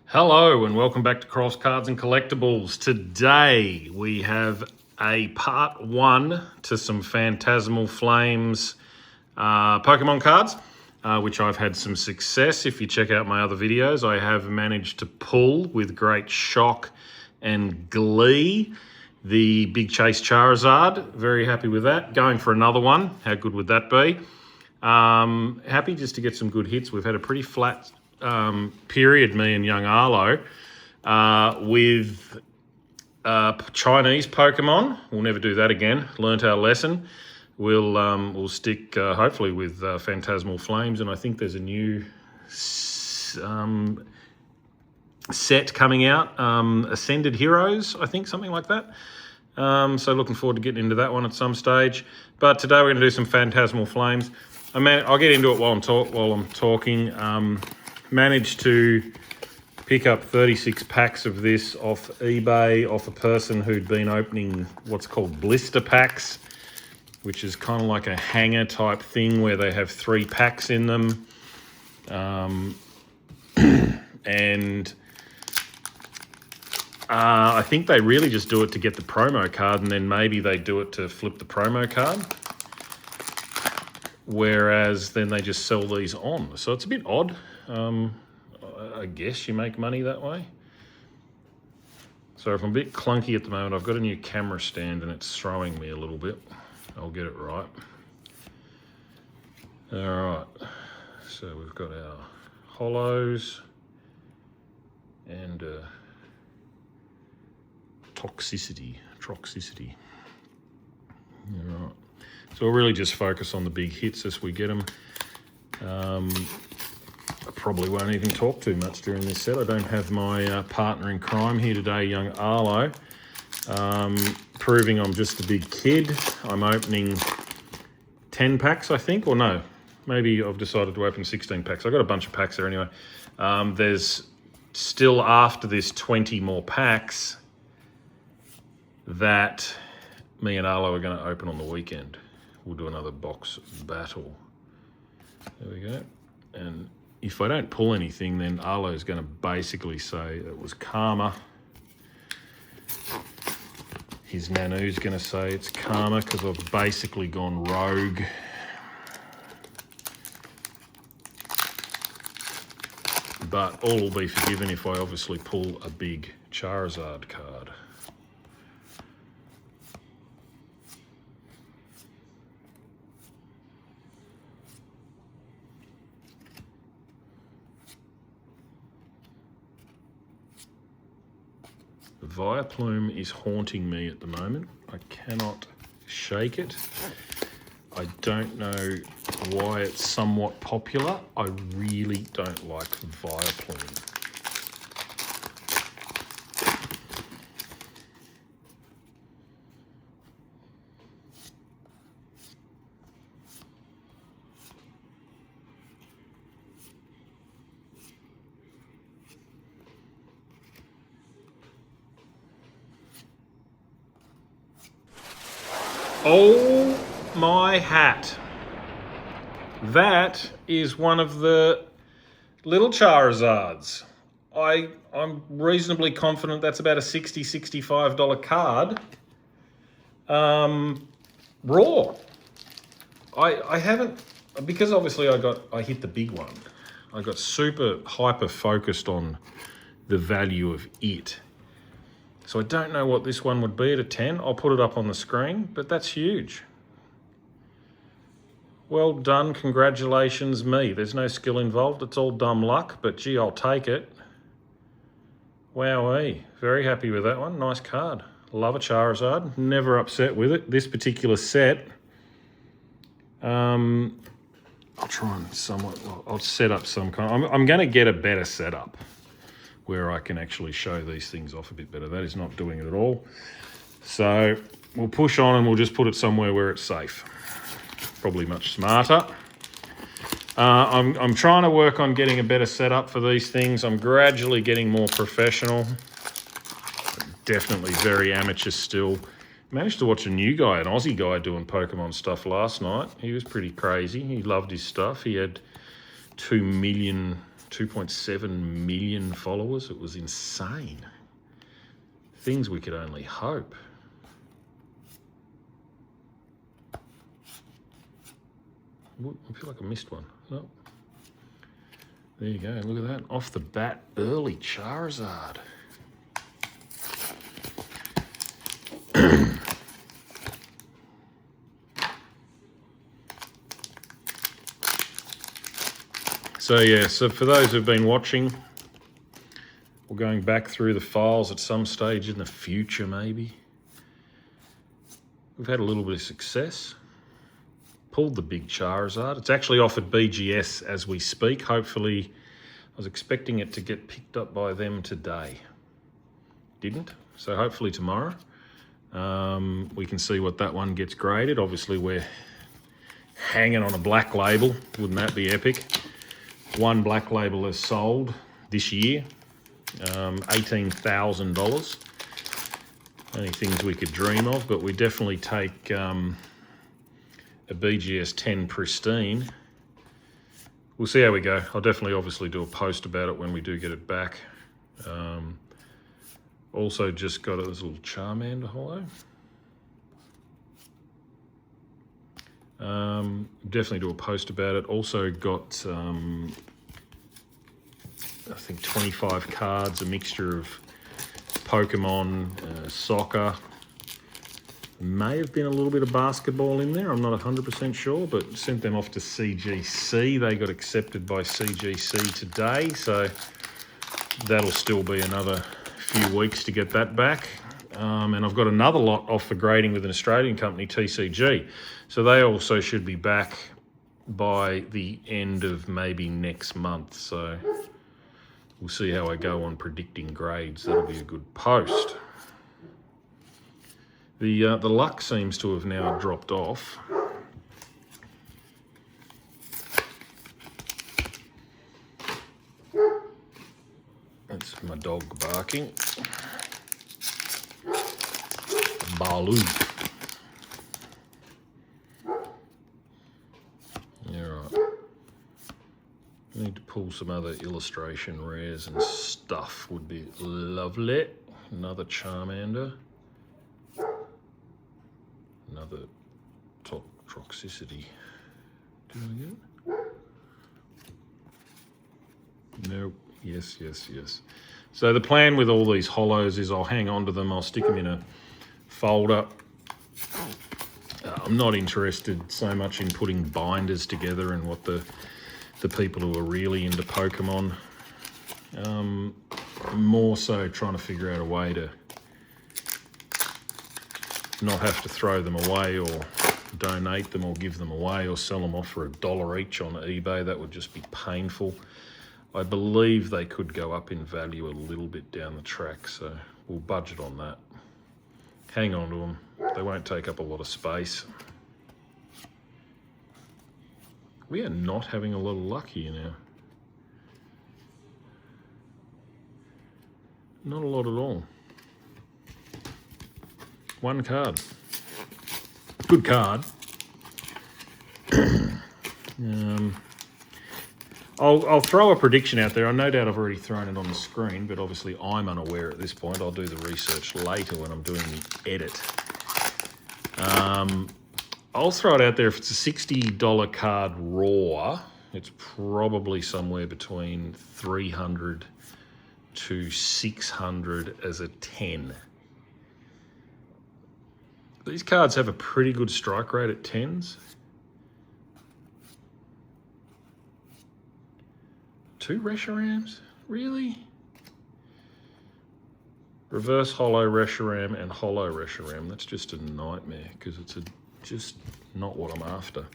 Hello and welcome back to Cross Cards and Collectibles. Today we have a part one to some Phantasmal Flames Pokemon cards, which I've had some success. If you check out my other videos, I have managed to pull with great shock and glee the Big Chase Charizard. Very happy with that. Going for another one. How good would that be? Happy just to get some good hits. We've had a pretty flat period, me and young Arlo, with Chinese Pokemon. We'll never do that again. Learnt our lesson. We'll stick hopefully with Phantasmal Flames, and I think there's a new set coming out, Ascended Heroes, I think, something like that. So looking forward to getting into that one at some stage. But today we're going to do some Phantasmal Flames. I'll get into it while I'm talking. Managed to pick up 36 packs of this off eBay off a person who'd been opening what's called blister packs, which is kind of like a hanger type thing where they have 3 packs in them. And I think they really just do it to get the promo card, and then maybe they do it to flip the promo card. Whereas then they just sell these on. So it's a bit odd. I guess you make money that way. So if I'm a bit clunky at the moment, I've got a new camera stand and it's throwing me a little bit. I'll get it right. All right. So we've got our hollows and toxicity. All right. So we'll really just focus on the big hits as we get them. I probably won't even talk too much during this set. I don't have my partner in crime here today, young Arlo, proving I'm just a big kid. I'm opening 10 packs, I think, or no, maybe I've decided to open 16 packs. I've got a bunch of packs there anyway. There's still, after this, 20 more packs that me and Arlo are going to open on the weekend. We'll do another box battle. There we go. And if I don't pull anything, then Arlo's going to basically say it was karma. His Nanu's going to say it's karma because I've basically gone rogue. But all will be forgiven if I obviously pull a big Charizard card. The Vileplume is haunting me at the moment. I cannot shake it. I don't know why it's somewhat popular. I really don't like Vileplume. Oh my hat. That is one of the little Charizards. I'm reasonably confident that's about a $60, $65 card. Raw. I haven't, because obviously I hit the big one. I got super hyper focused on the value of it. So I don't know what this one would be at a 10. I'll put it up on the screen, but that's huge. Well done, congratulations me. There's no skill involved, it's all dumb luck, but gee, I'll take it. Wowee, very happy with that one, nice card. Love a Charizard, never upset with it. This particular set, I'll try and I'll set up some kind, I'm gonna get a better setup where I can actually show these things off a bit better. That is not doing it at all. So we'll push on and we'll just put it somewhere where it's safe. Probably much smarter. I'm trying to work on getting a better setup for these things. I'm gradually getting more professional. Definitely very amateur still. Managed to watch a new guy, an Aussie guy doing Pokemon stuff last night. He was pretty crazy. He loved his stuff. He had 2 million 2.7 million followers. It was insane. Things we could only hope. I feel like I missed one. No. There you go, look at that. Off the bat, early Charizard. So yeah, so for those who've been watching, or going back through the files at some stage in the future maybe, we've had a little bit of success. Pulled the big Charizard. It's actually offered BGS as we speak. Hopefully, I was expecting it to get picked up by them today. Didn't, so hopefully tomorrow. We can see what that one gets graded. Obviously, we're hanging on a black label. Wouldn't that be epic? One black label is sold this year, $18,000. Only things we could dream of, but we definitely take a BGS 10 pristine. We'll see how we go. I'll definitely obviously do a post about it when we do get it back. Also just got this little Charmander holo. Definitely do a post about it. Also got, I think 25 cards, a mixture of Pokemon, soccer. May have been a little bit of basketball in there. I'm not 100% sure, but sent them off to CGC. They got accepted by CGC today, so that'll still be another few weeks to get that back. And I've got another lot off for grading with an Australian company, TCG. So they also should be back by the end of maybe next month. So we'll see how I go on predicting grades. That'll be a good post. The luck seems to have now dropped off. That's my dog barking. Baloo. Alright. Need to pull some other illustration rares and stuff would be lovely. Another Charmander. Another Toxicity. Do I get it? Nope. Yes, yes, yes. So the plan with all these holos is I'll hang on to them. I'll stick them in a folder. I'm not interested so much in putting binders together and what the people who are really into Pokemon. More so trying to figure out a way to not have to throw them away or donate them or give them away or sell them off for $1 each on eBay. That would just be painful. I believe they could go up in value a little bit down the track, so we'll budget on that. Hang on to them. They won't take up a lot of space. We are not having a lot of luck here now. Not a lot at all. One card. Good card. I'll throw a prediction out there. I no doubt I've already thrown it on the screen, but obviously I'm unaware at this point. I'll do the research later when I'm doing the edit. I'll throw it out there. If it's a $60 card raw, it's probably somewhere between 300 to 600 as a 10. These cards have a pretty good strike rate at 10s. 2 Reshurams? Really? Reverse Holo Reshiram and Holo Reshiram. That's just a nightmare because it's just not what I'm after.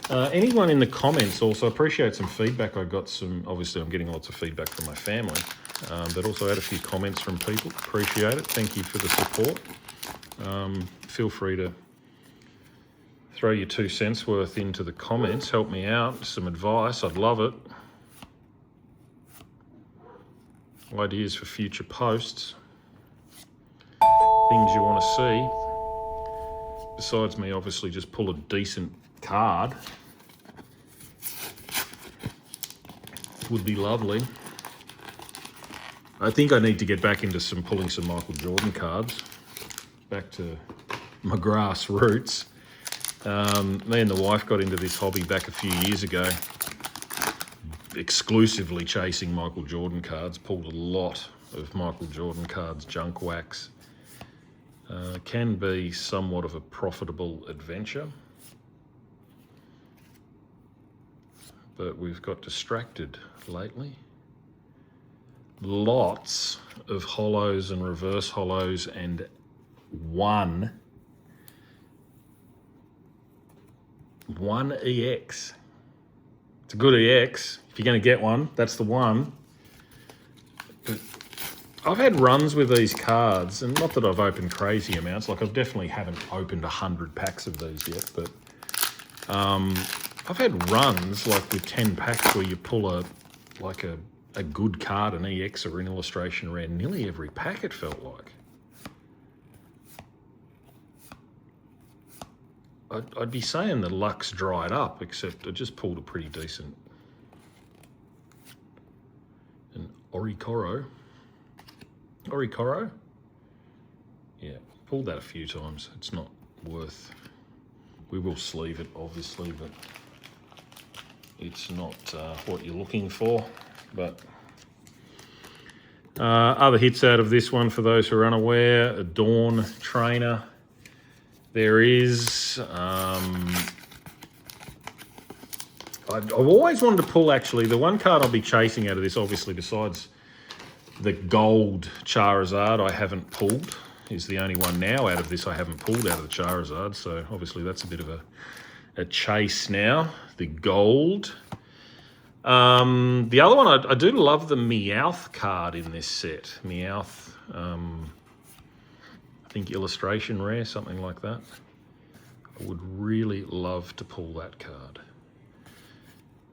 Anyone in the comments also, appreciate some feedback. I got some, obviously I'm getting lots of feedback from my family, but also had a few comments from people. Appreciate it. Thank you for the support. Feel free to throw your 2 cents worth into the comments. Help me out. Some advice. I'd love it. Ideas for future posts. Things you want to see. Besides me, obviously, just pull a decent card. would be lovely. I think I need to get back into pulling some Michael Jordan cards. Back to my grassroots. Me and the wife got into this hobby back a few years ago, exclusively chasing Michael Jordan cards. Pulled a lot of Michael Jordan cards, junk wax. Can be somewhat of a profitable adventure, but we've got distracted lately. Lots of hollows and reverse hollows and one EX. It's a good EX. If you're going to get one, that's the one. But I've had runs with these cards, and not that I've opened crazy amounts. Like, I definitely haven't opened 100 packs of these yet, but I've had runs like with 10 packs where you pull a good card, an EX or an illustration rare, nearly every pack, it felt like. I'd be saying the luck's dried up, except I just pulled a pretty decent an Oricoro. Yeah, pulled that a few times. It's not worth. We will sleeve it, obviously, but it's not what you're looking for. But other hits out of this one, for those who are unaware: a Dawn Trainer. There is. I've always wanted to pull, actually, the one card I'll be chasing out of this, obviously, besides the gold Charizard I haven't pulled, is the only one now out of this I haven't pulled out of the Charizard. So obviously that's a bit of a chase now, the gold. The other one, I do love the Meowth card in this set. Meowth, I think illustration rare, something like that. I would really love to pull that card.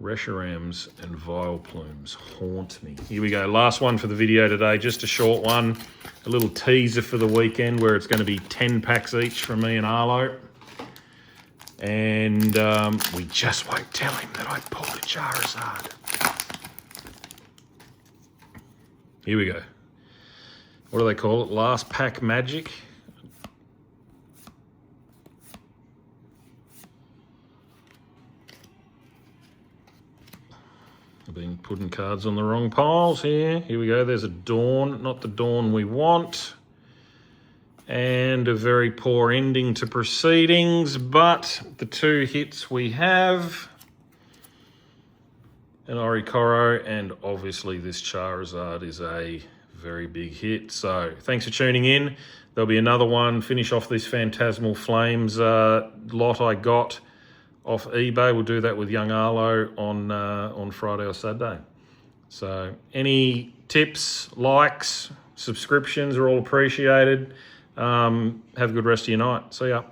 Reshiram's and Vileplumes haunt me. Here we go, last one for the video today, just a short one. A little teaser for the weekend where it's going to be 10 packs each from me and Arlo. And we just won't tell him that I pulled a Charizard. Here we go. What do they call it? Last pack magic. I've been putting cards on the wrong piles here. Here we go. There's a Dawn, not the Dawn we want. And a very poor ending to proceedings, but the two hits we have, an Oricoro, and obviously this Charizard is a very big hit. So thanks for tuning in. There'll be another one, finish off this Phantasmal Flames lot I got off eBay. We'll do that with young Arlo on Friday or Saturday. So any tips, likes, subscriptions are all appreciated. Have a good rest of your night. See ya.